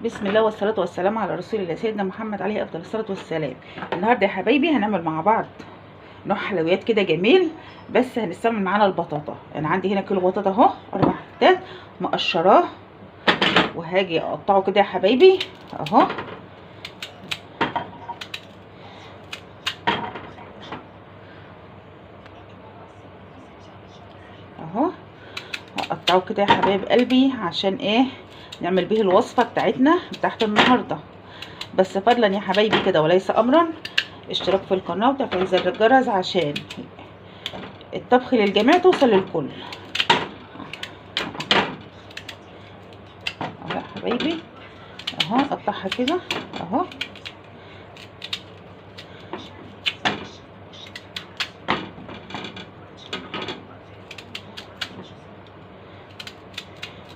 بسم الله والصلاة والسلام على رسول الله سيدنا محمد عليه أفضل الصلاة والسلام. النهاردة يا حبايبي هنعمل مع بعض نوع حلويات كده جميل، بس هنستعمل معانا البطاطا. أنا عندي هنا كيلو بطاطا أهو 4 حتات مقشراه، وهاجي أقطعه كده يا حبايبي أهو. أهو هقطعه كده يا حبايب قلبي عشان إيه نعمل به الوصفة بتاعتنا بتاعت النهاردة. بس فضلا يا حبايبي كده وليس أمرا، اشتراك في القناة وتفعيل زر الجرس عشان الطبخ للجميع توصل للكل. اهو يا حبايبي اهو اقطعها كده اهو.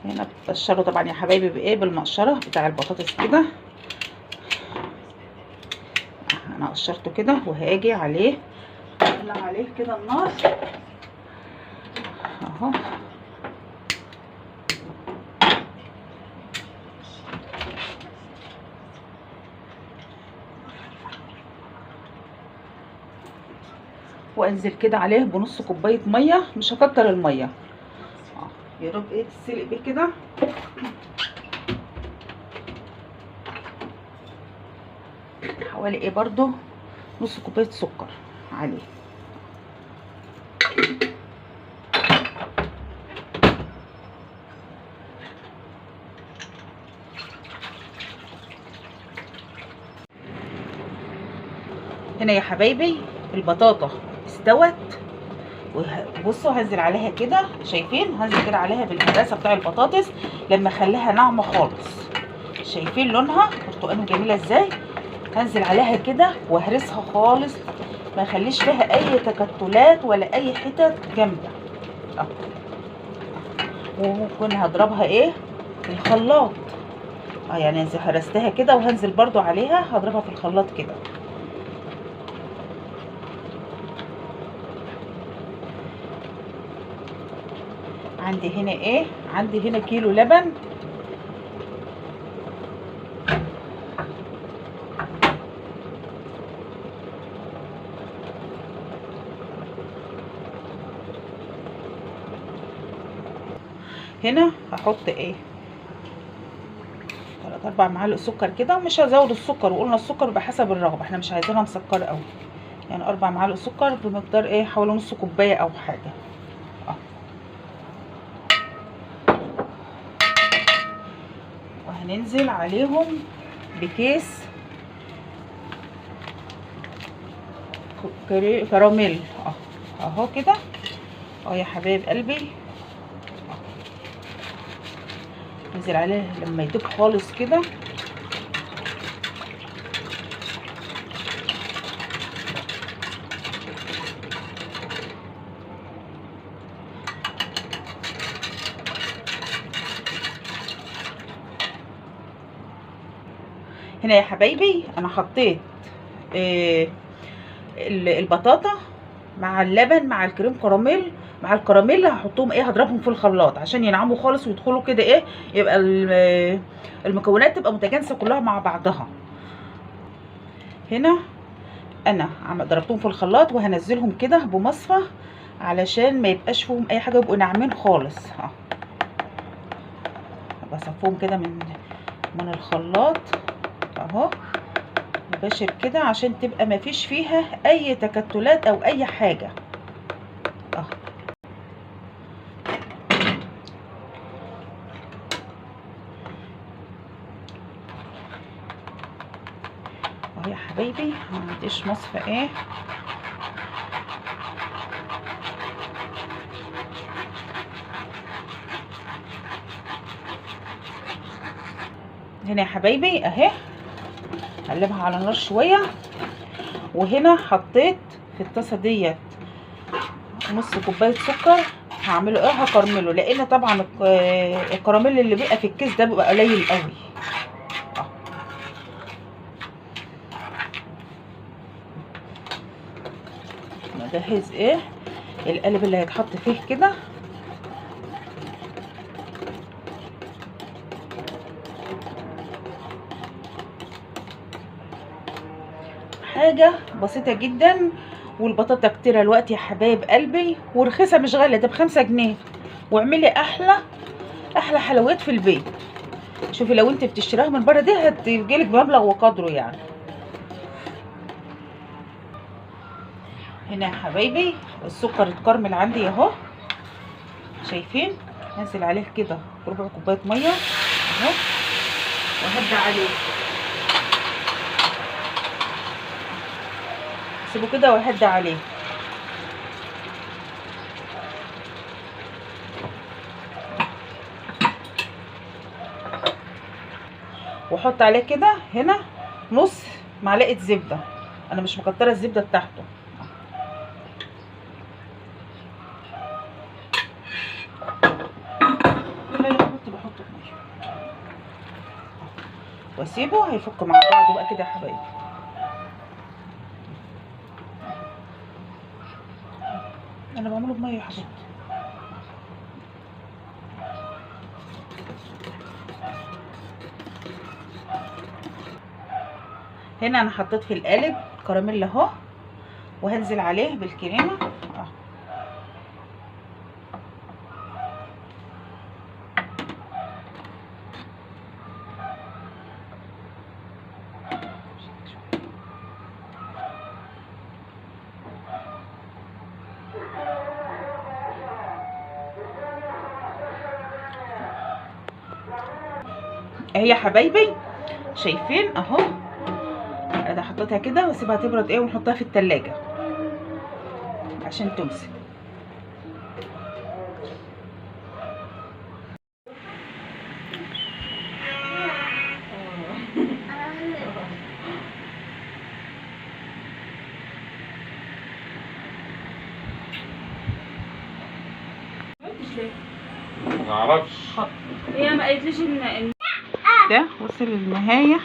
هنا بتقشره طبعا يا حبايبي بايه، بالمقشره بتاع البطاطس كده. انا قشرته كده وهاجي عليه اولع عليه كده النار اهو. وانزل كده عليه بنص كوبايه ميه، مش هكتر الميه يا رب ايه تتسلق بيه كده. حوالي ايه برضو نص كوبايه سكر عليه. هنا يا حبايبي البطاطا استوت، وبصوا هنزل عليها كده، شايفين هنزل كده عليها بالهراسه بتاع البطاطس لما اخليها ناعمه خالص. شايفين لونها برتقاني جميله ازاي. هنزل عليها كده واهرسها خالص، ما اخليش فيها اي تكتلات ولا اي حتت جامده اهو. وممكن هضربها ايه في الخلاط يعني هرستها كده، وهنزل برضو عليها هضربها في الخلاط كده. عندي هنا ايه، عندي هنا كيلو لبن. هنا هحط ايه 3-4 معالق سكر كده، ومش هزود السكر، وقلنا السكر بحسب الرغبه، احنا مش عايزينها مسكره قوي يعني. 4 معالق سكر بمقدار ايه حوالي نص كوبايه او حاجه وهننزل عليهم بكيس كراميل اهو كده اهو يا حبايب قلبي. ننزل عليه لما يدوب خالص كده. هنا يا حبايبي انا حطيت البطاطا مع اللبن مع الكريم كراميل مع الكراميل، هحطهم ايه هضربهم في الخلاط عشان ينعموا خالص ويدخلوا كده ايه، يبقى المكونات تبقى متجانسه كلها مع بعضها. هنا انا ضربتهم في الخلاط وهنزلهم كده بمصفى علشان ما يبقاش فيهم اي حاجه، يبقوا ناعمين خالص بصفهم كده من الخلاط اهو مباشر كده عشان تبقى ما فيش فيها اي تكتلات او اي حاجه اهو. اهو يا حبايبي ما عنديش مصفى ايه. هنا يا حبايبي اهي هقلبها على النار شويه. وهنا حطيت في الطاسه ديت نص كوبايه سكر، هعمله ايه هكرمله، لان طبعا الكراميل اللي بيبقى في الكيس ده بيبقى قليل قوي نجهز ايه القالب اللي هيتحط فيه كده. حاجه بسيطه جدا، والبطاطا كتيره الوقت يا حبايب قلبي، ورخيصه مش غاليه، ده ب5 جنيه. واعملي احلى حلويات في البيت. شوفي لو انت بتشتريها من بره دي هتجيلك بمبلغ وقدره يعني. هنا يا حبايبي السكر اتكرمل عندي اهو، شايفين؟ هنزل عليه كده ربع كوبايه ميه اهو، وهدي عليه، سيبه كده وهدي عليه. واحط عليه كده هنا نص معلقه زبده، انا مش مكتره الزبده بتاعته. بحطه في ميه واسيبه هيفك مع بعضه بقى كده يا حبايبي. انا بعمله بميه يا حبيبتي. هنا انا حطيت في القالب كراميل اهو، وهنزل عليه بالكريمه اهو. اهي يا حبايبي شايفين اهو، انا حطيتها كده واسيبها تبرد ونحطها في التلاجة عشان تمسك. ما اعرفش، هي ما قالتليش ان ده وصل للنهايه.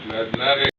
لا دماغي